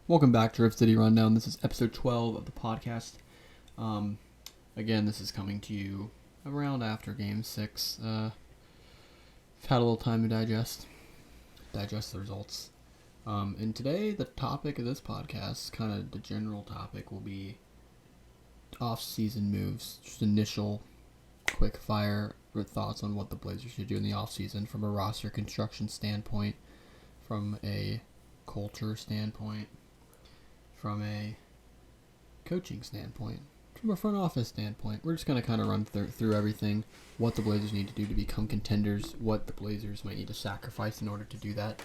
Welcome back to Rip City Rundown. This is episode 12 of the podcast. Again, this is coming to you around after Game 6. I've had a little time to digest the results. And today, the topic of this podcast, kind of the general topic, will be off-season moves. Just initial, quick-fire thoughts on what the Blazers should do in the off-season from a roster construction standpoint, from a culture standpoint, from a coaching standpoint, from a front office standpoint. We're just going to kind of run through everything, what the Blazers need to do to become contenders, what the Blazers might need to sacrifice in order to do that.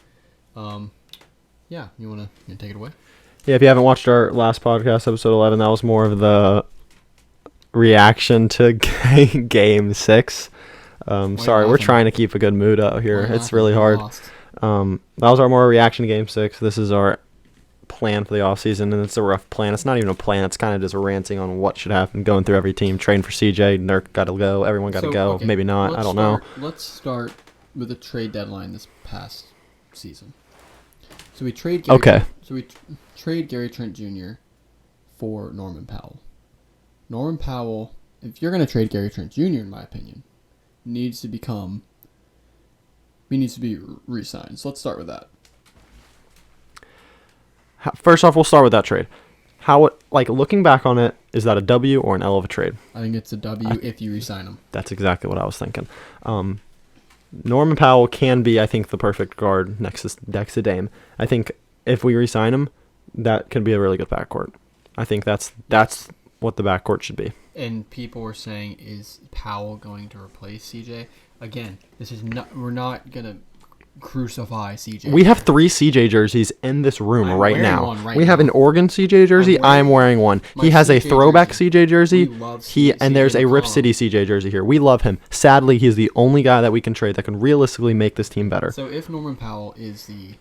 Yeah, you want to take it away? Yeah, if you haven't watched our last podcast, episode 11, that was more of the reaction to Game 6. Sorry, we're trying to keep a good mood out here. It's really hard. That was our more reaction to Game 6. This is our plan for the offseason, and it's a rough plan. It's not even a plan. It's kind of just ranting on what should happen, going through every team, trading for CJ, Nurk got to go, everyone got to go, okay, maybe not, I don't know. Let's start with the trade deadline this past season. So we trade Gary Trent Jr. for Norman Powell. Norman Powell, if you're going to trade Gary Trent Jr., in my opinion, needs to be re-signed. So let's start with that. First off, we'll start with that trade. Looking back on it, is that a W or an L of a trade? I think it's a W if you re-sign him. That's exactly what I was thinking. Norman Powell can be, I think, the perfect guard next to Dame. I think if we re-sign him, that could be a really good backcourt. I think that's what the backcourt should be. And people were saying, is Powell going to replace CJ? Again, we're not going to crucify CJ. We have 3 CJ jerseys in this room right now. We have an Oregon CJ jersey. I'm wearing one. He has a throwback CJ jersey. And there's a Rip City CJ jersey here. We love him. Sadly, he's the only guy that we can trade that can realistically make this team better. So if Norman Powell is the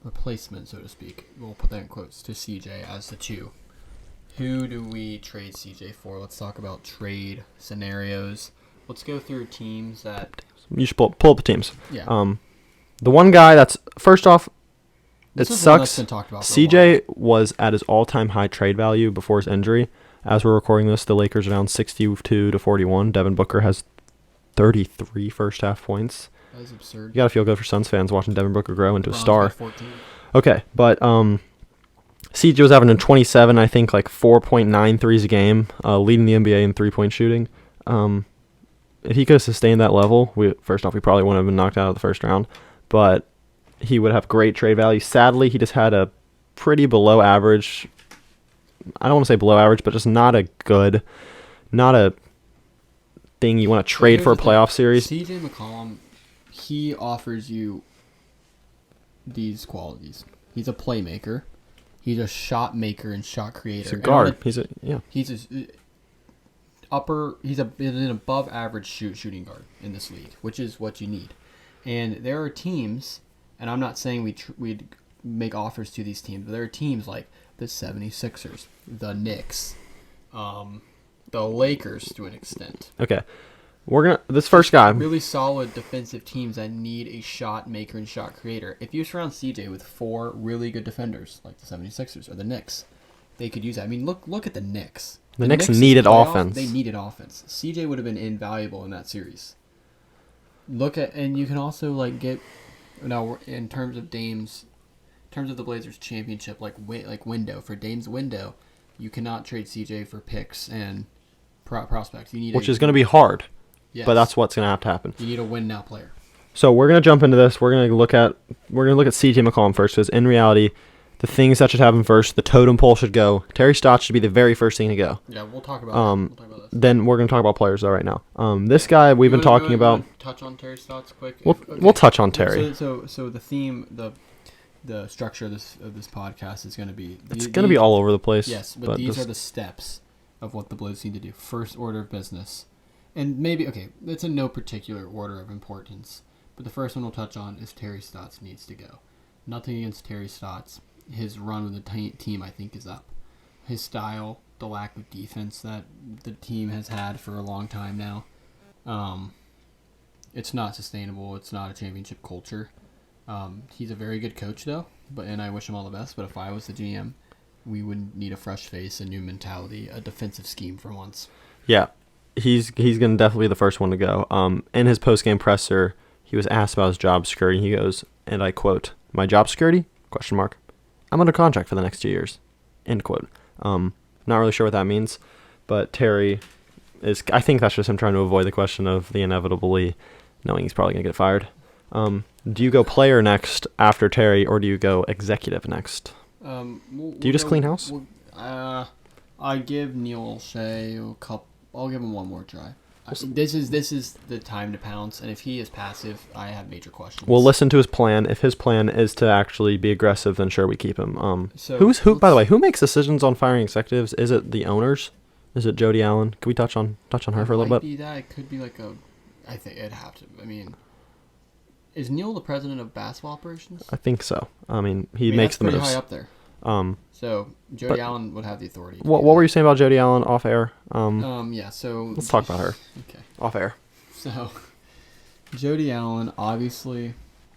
replacement, so to speak, we'll put that in quotes, to CJ as the 2, who do we trade CJ for? Let's talk about trade scenarios. Let's go through teams that... You should pull up the teams. Yeah. The one guy that's... First off, it sucks. CJ was at his all-time high trade value before his injury. As we're recording this, the Lakers are down 62-41. Devin Booker has 33 first-half points. That is absurd. You got to feel good for Suns fans watching Devin Booker grow into a star. 14. Okay, but... CJ was averaging 27, I think, 4.9 threes a game, leading the NBA in three-point shooting. If he could have sustained that level, we probably wouldn't have been knocked out of the first round, but he would have great trade value. Sadly, he just had a pretty below average, I don't want to say below average, but just not a thing you want to trade for a playoff series. CJ McCollum, he offers you these qualities. He's a playmaker. He's a shot maker and shot creator. He's a guard. He's an above average shooting guard in this league, which is what you need. And there are teams, and I'm not saying we'd make offers to these teams, but there are teams like the 76ers, the Knicks, the Lakers to an extent. Okay. This first guy. Really solid defensive teams that need a shot maker and shot creator. If you surround CJ with 4 really good defenders, like the 76ers or the Knicks, they could use that. I mean, look at the Knicks. The Knicks needed offense. They needed offense. CJ would have been invaluable in that series. And you can also get, now in terms of Dame's, in terms of the Blazers championship, window, for Dame's window, you cannot trade CJ for picks and prospects. Which is going to be hard. Yes. But that's what's going to have to happen. You need a win-now player. So we're going to jump into this. We're going to look at CJ McCollum first, because in reality, the things that should happen first, the totem pole should go. Terry Stotz should be the very first thing to go. Yeah, we'll talk about this. Then we're going to talk about players though right now. This guy we've been talking about. Touch on Terry Stotz quick. We'll touch on Terry. So the theme, the structure of this podcast is going to be. It's going to be all over the place. Yes, but these are the steps of what the Blues need to do. First order of business. And maybe, it's in no particular order of importance, but the first one we'll touch on is Terry Stotz needs to go. Nothing against Terry Stotz. His run with the team, I think, is up. His style, the lack of defense that the team has had for a long time now, it's not sustainable. It's not a championship culture. He's a very good coach, though, and I wish him all the best. But if I was the GM, we would need a fresh face, a new mentality, a defensive scheme for once. Yeah, he's going to definitely be the first one to go. In his post-game presser, he was asked about his job security. He goes, and I quote, "My job security? ? I'm under contract for the next 2 years." End quote. Not really sure what that means, but Terry I think that's just him trying to avoid the question of the inevitably knowing he's probably going to get fired. Do you go player next after Terry, or do you go executive next? Do you just clean house? I give Neil Shea a couple. I'll give him one more try. This is the time to pounce, and if he is passive, I have major questions. We'll listen to his plan. If his plan is to actually be aggressive, then sure, we keep him. Who? By the way, who makes decisions on firing executives? Is it the owners? Is it Jody Allen? Can we touch on her for a little bit? It might be that. It could be like I think it'd have to. I mean, is Neil the president of basketball operations? I think so. He makes the moves. Pretty high up there. So Jody Allen would have the authority. What were you saying about Jody Allen off air? Yeah. So let's talk about her. Okay. Off air. So Jody Allen, obviously,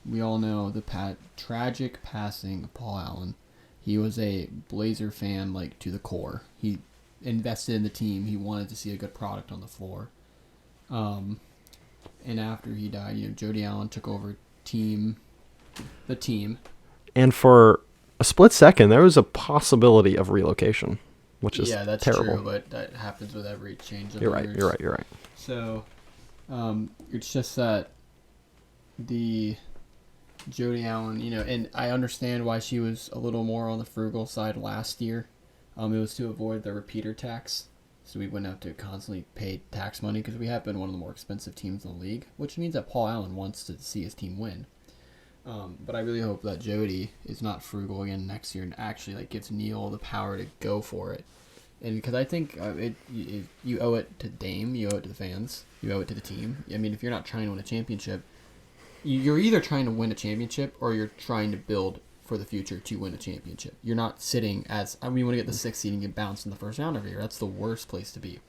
we all know the tragic passing of Paul Allen. He was a Blazer fan, like, to the core. He invested in the team. He wanted to see a good product on the floor. And after he died, Jody Allen took over the team. And for a split second, there was a possibility of relocation, which is terrible. Yeah, that's true, but that happens with every change of You're years. right. So, it's just that the Jody Allen, and I understand why she was a little more on the frugal side last year. It was to avoid the repeater tax, so we wouldn't have to constantly pay tax money, because we have been one of the more expensive teams in the league, which means that Paul Allen wants to see his team win. But I really hope that Jody is not frugal again next year and actually gives Neil the power to go for it. And because I think you owe it to Dame, you owe it to the fans, you owe it to the team. I mean, if you're not trying to win a championship, you're either trying to win a championship or you're trying to build for the future to win a championship. You're not sitting we want to get the 6th seed and get bounced in the first round every year. That's the worst place to be.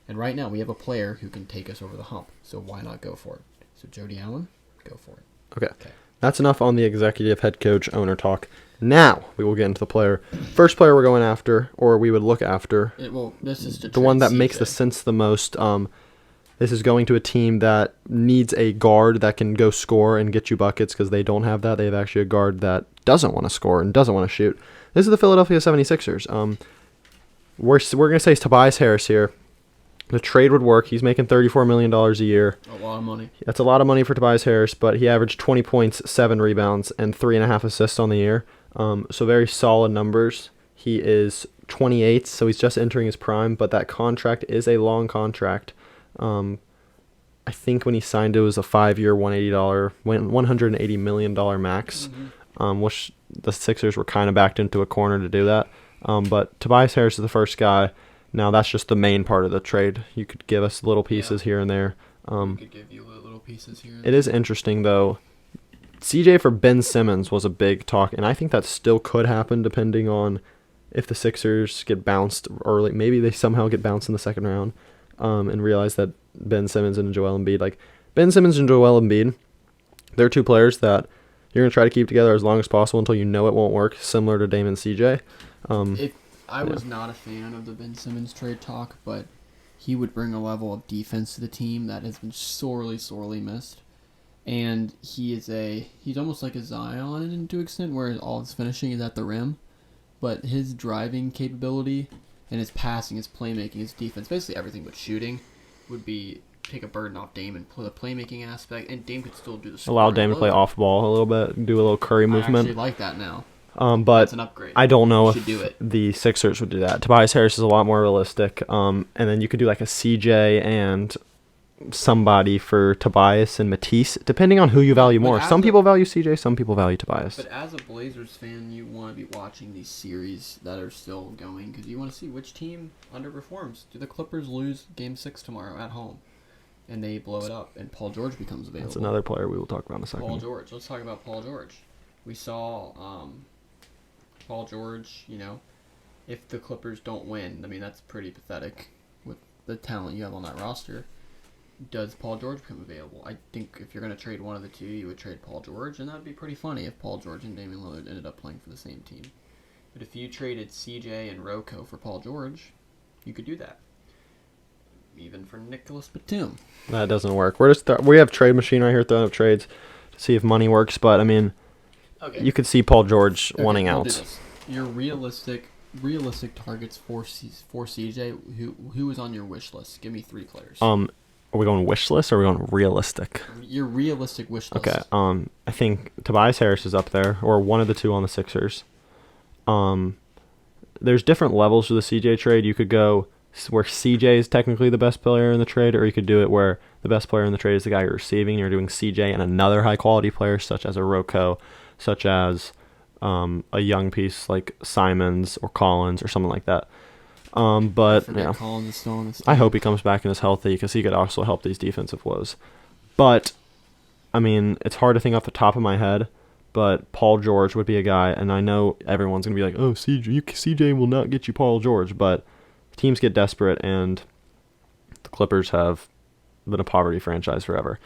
And right now, we have a player who can take us over the hump. So why not go for it? So Jody Allen, go for it. Okay. That's enough on the executive, head coach, owner talk. Now we will get into the player. First player we're going after, or we would look after. This is the one that makes the sense the most. This is going to a team that needs a guard that can go score and get you buckets, because they don't have that. They have actually a guard that doesn't want to score and doesn't want to shoot. This is the Philadelphia 76ers. We're going to say Tobias Harris here. The trade would work. He's making $34 million a year. A lot of money. That's a lot of money for Tobias Harris, but he averaged 20 points, 7 rebounds, and 3.5 assists on the year. So very solid numbers. He is 28, so he's just entering his prime, but that contract is a long contract. I think when he signed it was a 5-year, $180 million max, which the Sixers were kind of backed into a corner to do that. But Tobias Harris is the first guy. Now, that's just the main part of the trade. You could give us little pieces here and there. We could give you little pieces here and there. It is interesting, though. CJ for Ben Simmons was a big talk, and I think that still could happen depending on if the Sixers get bounced early. Maybe they somehow get bounced in the second round and realize that Ben Simmons and Joel Embiid, Ben Simmons and Joel Embiid, they're two players that you're going to try to keep together as long as possible until you know it won't work, similar to Dame and CJ. I was not a fan of the Ben Simmons trade talk, but he would bring a level of defense to the team that has been sorely, sorely missed. And he's almost like a Zion to an extent, where all his finishing is at the rim, but his driving capability and his passing, his playmaking, his defense, basically everything but shooting, would take a burden off Dame and put the playmaking aspect, and Dame could still do the scoring. Allow Dame to play off ball a little bit, do a little Curry movement. I actually like that now. But that's an upgrade. I don't know if the Sixers would do that. Tobias Harris is a lot more realistic. And then you could do a CJ and somebody for Tobias and Matisse, depending on who you value more. Some people value CJ, some people value Tobias. But as a Blazers fan, you want to be watching these series that are still going, because you want to see which team underperforms. Do the Clippers lose Game 6 tomorrow at home, and they blow it up, and Paul George becomes available? That's another player we will talk about in a second. Paul George. Let's talk about Paul George. We saw Paul George, if the Clippers don't win, that's pretty pathetic with the talent you have on that roster. does Paul George become available? I think if you're going to trade one of the two, you would trade Paul George, and that would be pretty funny if Paul George and Damian Lillard ended up playing for the same team. But if you traded CJ and Rocco for Paul George, you could do that. Even for Nicholas Batum. That doesn't work. We have Trade Machine right here throwing up trades to see if money works, but I mean, you could see Paul George wanting out. Your realistic targets for CJ. Who is on your wish list? Give me 3 players. Are we going wish list or are we going realistic? Your realistic wish list. Okay. I think Tobias Harris is up there, or one of the two on the Sixers. There's different levels to the CJ trade. You could go where CJ is technically the best player in the trade, or you could do it where the best player in the trade is the guy you're receiving. You're doing CJ and another high-quality player, such as a Rocco, such as a young piece like Simons or Collins or something like that. But yeah, Collins is still on this team. I hope he comes back and is healthy because he could also help these defensive woes. But, I mean, it's hard to think off the top of my head, but Paul George would be a guy, and I know everyone's going to be like, oh, CJ will not get you Paul George, but teams get desperate, and the Clippers have been a poverty franchise forever.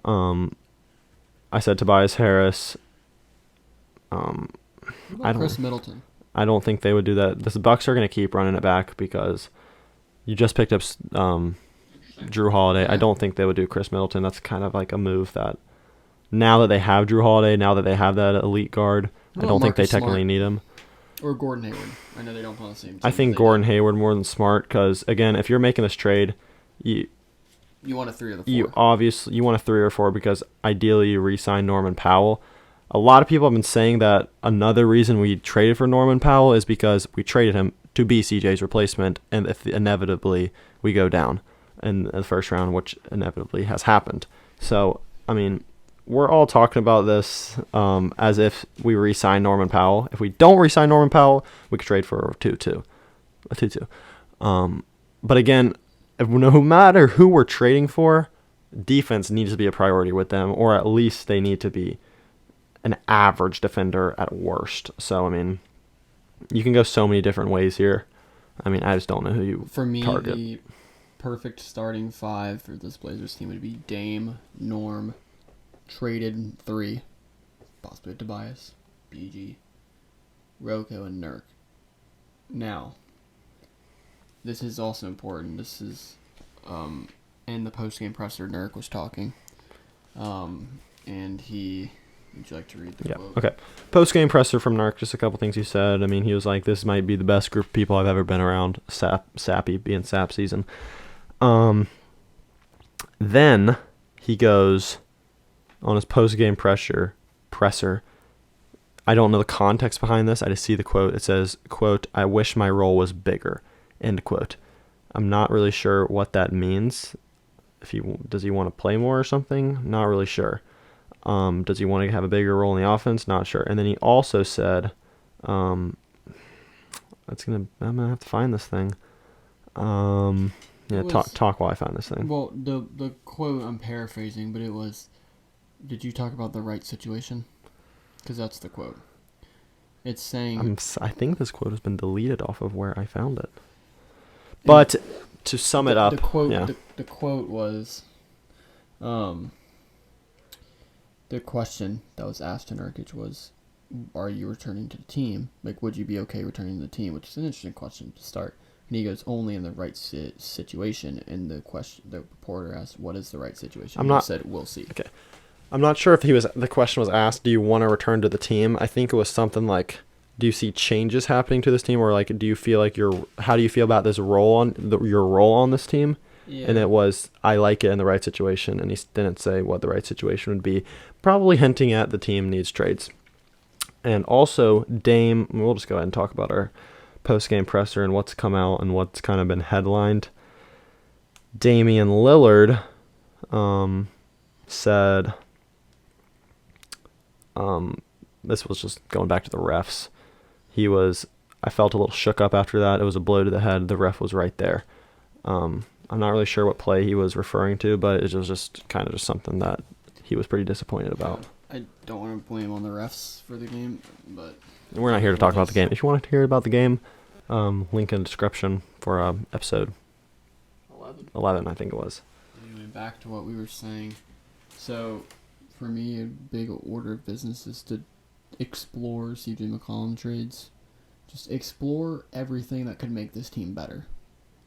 I said Tobias Harris. Chris Middleton. I don't think they would do that. The Bucks are going to keep running it back because you just picked up Drew Holiday. Yeah. I don't think they would do Chris Middleton. That's kind of like a move that now that they have Drew Holiday, now that they have that elite guard, I don't think they technically need him. Or Gordon Hayward. I know they don't play on the same team. I think Gordon Hayward more than Smart because, again, if you're making this trade, you want a 3 or 4. You want a 3 or 4 because ideally you re-sign Norman Powell. A lot of people have been saying that another reason we traded for Norman Powell is because we traded him to be CJ's replacement, and if inevitably we go down in the first round, which inevitably has happened. So, I mean, we're all talking about this as if we re-sign Norman Powell. If we don't re-sign Norman Powell, we could trade for a 2-2. But again, no matter who we're trading for, defense needs to be a priority with them, or at least they need to be an average defender at worst. So, I mean, you can go so many different ways here. I mean, I just don't know who you target. The perfect starting 5 for this Blazers team would be Dame, Norm, traded 3, possibly Tobias, BG, Rocco, and Nurk. Now, this is also important. This is, in the post-game presser, Nurk was talking, and he... Would you like to read the quote? Okay. Post-game presser from Nurk, just a couple things he said. I mean, he was like, this might be the best group of people I've ever been around, sappy, being sap season. Then he goes on his post-game presser. I don't know the context behind this. I just see the quote. It says, quote, "I wish my role was bigger," end quote. I'm not really sure what that means. Does he want to play more or something? Not really sure. Does he want to have a bigger role in the offense? Not sure. And then he also said, I'm gonna have to find this thing. Talk while I find this thing. Well, the quote, I'm paraphrasing, but it was, did you talk about the right situation? Because that's the quote. It's saying... I think this quote has been deleted off of where I found it. But to sum it up... The quote was... The question that was asked to Nurkic was, are you returning to the team? Like, would you be okay returning to the team? Which is an interesting question to start. And he goes, only in the right situation. And the reporter asked, what is the right situation? He said, we'll see. Okay. I'm not sure if the question was asked, do you want to return to the team? I think it was something like, do you see changes happening to this team? Or like, do you feel like how do you feel about this your role on this team? Yeah. And it was, I like it in the right situation. And he didn't say what the right situation would be. Probably hinting at the team needs trades. And also, Dame, we'll just go ahead and talk about our post-game presser and what's come out and what's kind of been headlined. Damian Lillard said, this was just going back to the refs. I felt a little shook up after that. It was a blow to the head. The ref was right there. I'm not really sure what play he was referring to, but it was just kind of just something that he was pretty disappointed about. I don't want to blame on the refs for the game, but... And we're not here to talk about the game. If you want to hear about the game, link in the description for episode 11, I think it was. Anyway, going back to what we were saying. So, for me, a big order of business is to explore CJ McCollum trades. Just explore everything that could make this team better.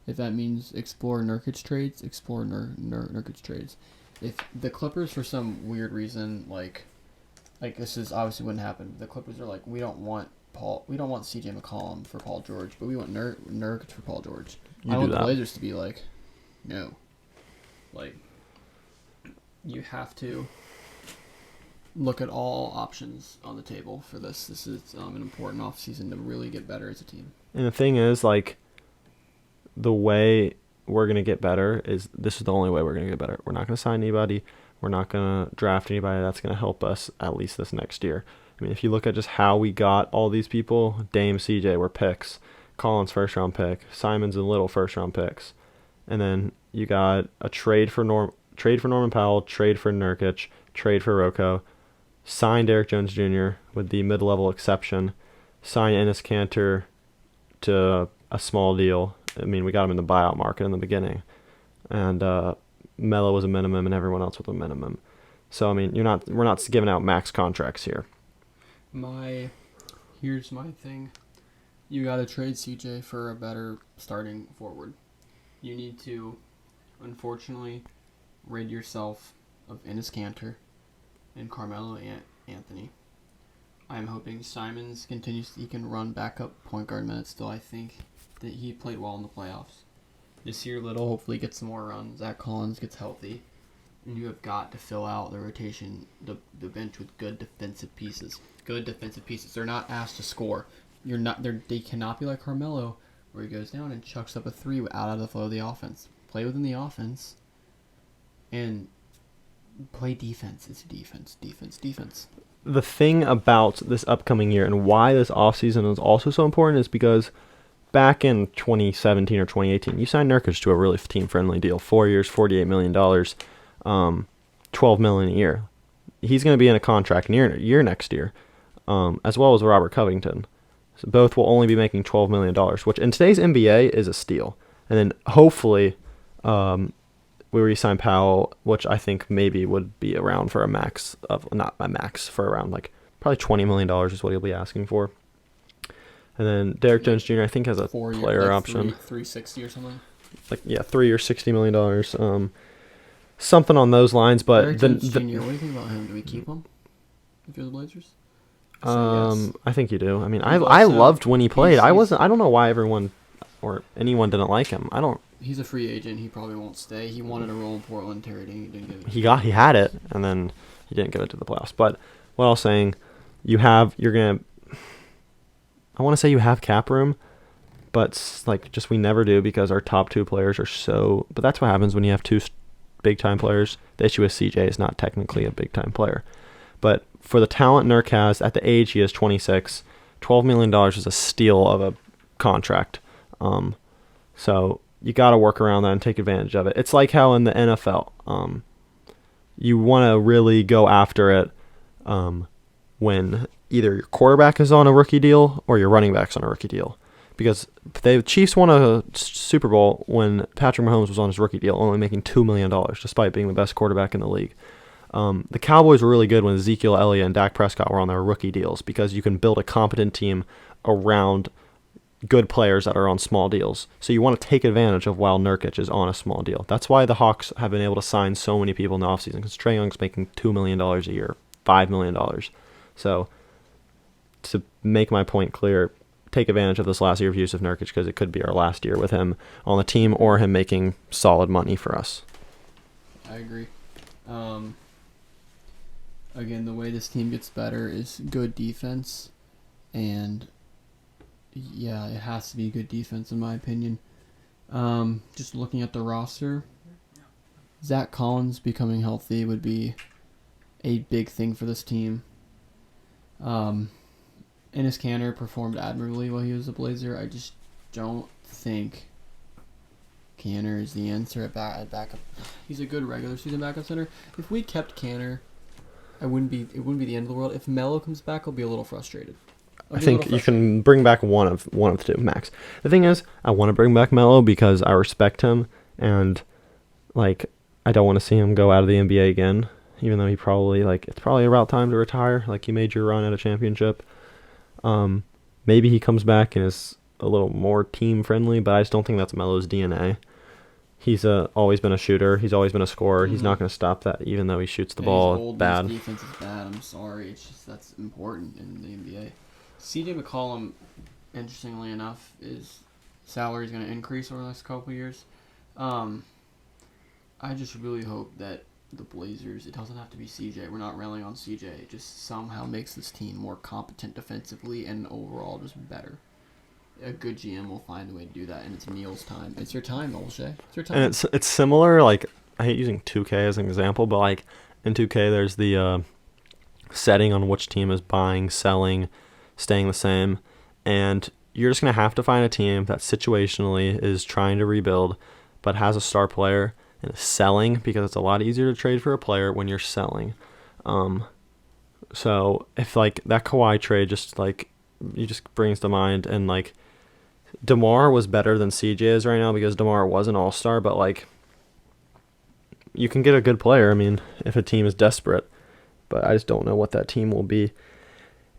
If that means explore Nurkic trades, explore Nurkic trades. If the Clippers, for some weird reason, like this is obviously wouldn't happen. The Clippers are like, we don't want CJ McCollum for Paul George, but we want Nurkic for Paul George. I want the Blazers to be like, no. Like, you have to look at all options on the table for this. This is an important offseason to really get better as a team. And the thing is, like, the way we're going to get better is this is the only way we're going to get better. We're not going to sign anybody. We're not going to draft anybody that's going to help us at least this next year. I mean, if you look at just how we got all these people, Dame, CJ were picks. Collins, first-round pick. Simons and Little, first-round picks. And then you got a trade for Norman Powell, trade for Nurkic, trade for Rocco, sign Derek Jones Jr. with the mid-level exception, sign Enes Kanter to a small deal. I mean, we got him in the buyout market in the beginning. And Melo was a minimum and everyone else was a minimum. So, I mean, we're not giving out max contracts here. Here's my thing. You got to trade CJ for a better starting forward. You need to, unfortunately, rid yourself of Enes Kanter and Carmelo Anthony. I'm hoping Simons he can run backup point guard minutes still. I think that he played well in the playoffs. This year, Little hopefully gets some more runs. Zach Collins gets healthy. And you have got to fill out the rotation, the bench with good defensive pieces. Good defensive pieces. They're not asked to score. They cannot be like Carmelo, where he goes down and chucks up a three out of the flow of the offense. Play within the offense, and play defense. It's defense. The thing about this upcoming year and why this offseason is also so important is because back in 2017 or 2018, you signed Nurkic to a really team-friendly deal. 4 years, $48 million, $12 million a year. He's going to be in a contract year next year, as well as Robert Covington. So both will only be making $12 million, which in today's NBA is a steal. And then hopefully we re-sign Powell, which I think maybe would be around for for around like probably $20 million is what he'll be asking for. And then Derek Jones Jr. I think has a player option. 360 or something. 3 years, $60 million. Something on those lines, but Derek Jones Jr. What do you think about him? Do we keep him if you're the Blazers? Yes. I think you do. I mean, I loved when he played. I don't know why everyone or anyone didn't like him. He's a free agent. He probably won't stay. He wanted a role in Portland. Terry didn't give it. He had it, and then he didn't give it to the playoffs. But what I was saying, I want to say you have cap room, but we never do because our top two players are so. But that's what happens when you have two big time players. The issue with CJ is not technically a big time player, but for the talent Nurk has at the age he is 26, $12 million is a steal of a contract. So you got to work around that and take advantage of it. It's like how in the NFL, you want to really go after it when either your quarterback is on a rookie deal or your running back's on a rookie deal. Because the Chiefs won a Super Bowl when Patrick Mahomes was on his rookie deal, only making $2 million, despite being the best quarterback in the league. The Cowboys were really good when Ezekiel Elliott and Dak Prescott were on their rookie deals because you can build a competent team around good players that are on small deals. So you want to take advantage of while Nurkic is on a small deal. That's why the Hawks have been able to sign so many people in the offseason because Trae Young's making $2 million a year, $5 million. So to make my point clear, take advantage of this last year of use of Nurkic because it could be our last year with him on the team or him making solid money for us. I agree. Again, the way this team gets better is good defense, and yeah, it has to be good defense in my opinion. Just looking at the roster, Zach Collins becoming healthy would be a big thing for this team. Enes Kanter performed admirably while he was a Blazer. I just don't think Kanter is the answer at backup. He's a good regular season backup center. If we kept Kanter, it wouldn't be the end of the world. If Melo comes back, I'll be a little frustrated. I think you can bring back one of the two max. The thing is, I want to bring back Melo because I respect him and I don't want to see him go out of the NBA again, even though he probably, like, it's probably about time to retire. Like, he made your run at a championship. Maybe he comes back and is a little more team-friendly, but I just don't think that's Melo's DNA. He's always been a shooter. He's always been a scorer. He's not going to stop that, even though he shoots the ball he's old, bad. His defense is bad. I'm sorry. It's just that's important in the NBA. CJ McCollum, interestingly enough, his salary is going to increase over the next couple of years. I just really hope that the Blazers, it doesn't have to be CJ. We're not railing on CJ. It just somehow makes this team more competent defensively and overall just better. A good GM will find a way to do that, and it's Neil's time. It's your time, Olshay. It's your time. And it's similar, like, I hate using 2K as an example, but, like, in 2K there's the setting on which team is buying, selling, staying the same, and you're just going to have to find a team that situationally is trying to rebuild but has a star player and is selling, because it's a lot easier to trade for a player when you're selling. So if, like, that Kawhi trade just, like, you just brings to mind, and, like, DeMar was better than CJ is right now because DeMar was an all-star, but, like, you can get a good player, I mean, if a team is desperate, but I just don't know what that team will be.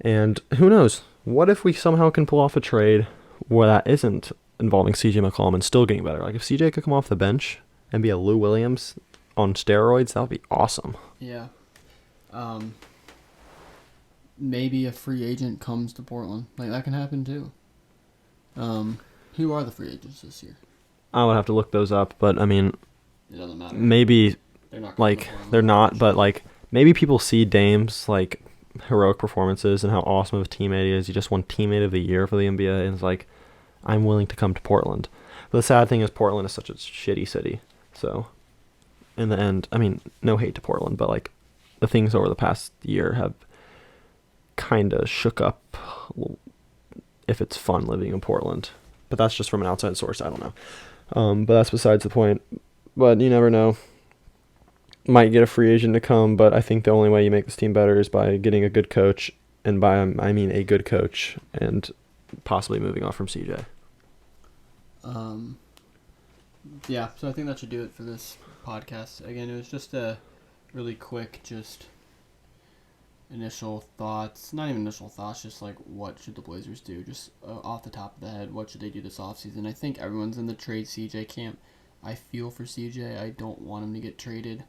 And who knows? What if we somehow can pull off a trade where that isn't involving CJ McCollum and still getting better? Like, if CJ could come off the bench and be a Lou Williams on steroids, that would be awesome. Yeah. Maybe a free agent comes to Portland. Like, that can happen too. Who are the free agents this year? I would have to look those up, but, I mean, it doesn't matter. Maybe, like, they're not, but, like, maybe people see Dame's, like, heroic performances and how awesome of a teammate he is. He just won Teammate of the Year for the NBA, and it's like, I'm willing to come to Portland. But the sad thing is Portland is such a shitty city. So, in the end, I mean, no hate to Portland, but, like, the things over the past year have kind of shook up if it's fun living in Portland. But that's just from an outside source. I don't know. But that's besides the point. But you never know. Might get a free agent to come, but I think the only way you make this team better is by getting a good coach, and by I mean a good coach, and possibly moving off from CJ. Yeah, so I think that should do it for this podcast. Again, it was just a really quick, just initial thoughts. Not even initial thoughts, just like what should the Blazers do? Just off the top of the head, what should they do this offseason? I think everyone's in the trade CJ camp. I feel for CJ. I don't want him to get traded.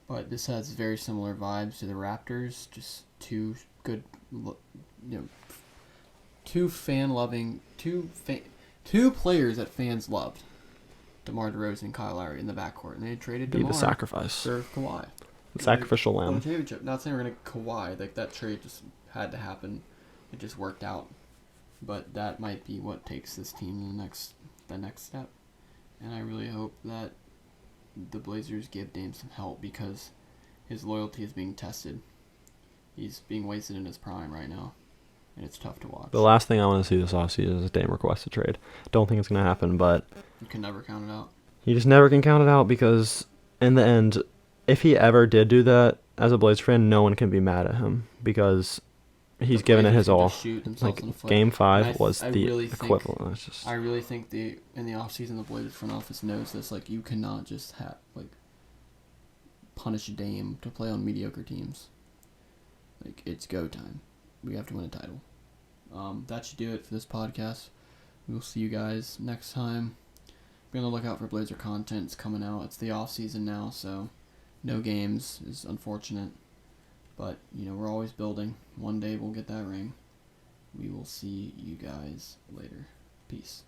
But this has very similar vibes to the Raptors. Just two good, two players that fans loved. DeMar DeRozan and Kyle Lowry in the backcourt, and they traded DeMar. Be the sacrifice. For Kawhi. The sacrificial lamb. Not saying we're gonna Kawhi. Like, that trade just had to happen. It just worked out. But that might be what takes this team to the next step. And I really hope that the Blazers give Dame some help, because his loyalty is being tested. He's being wasted in his prime right now, and it's tough to watch. The last thing I want to see this offseason is a Dame request to trade. Don't think it's going to happen, but you can never count it out. You just never can count it out, because in the end, if he ever did do that, as a Blazer fan, no one can be mad at him, because he's given it his all. Like, Game 5 was the equivalent. I really think in the offseason, the Blazers front office knows this. Like, you cannot just punish Dame to play on mediocre teams. Like, it's go time. We have to win a title. That should do it for this podcast. We'll see you guys next time. Be on the lookout for Blazer content. It's coming out. It's the offseason now, so no games is unfortunate. But, we're always building. One day we'll get that ring. We will see you guys later. Peace.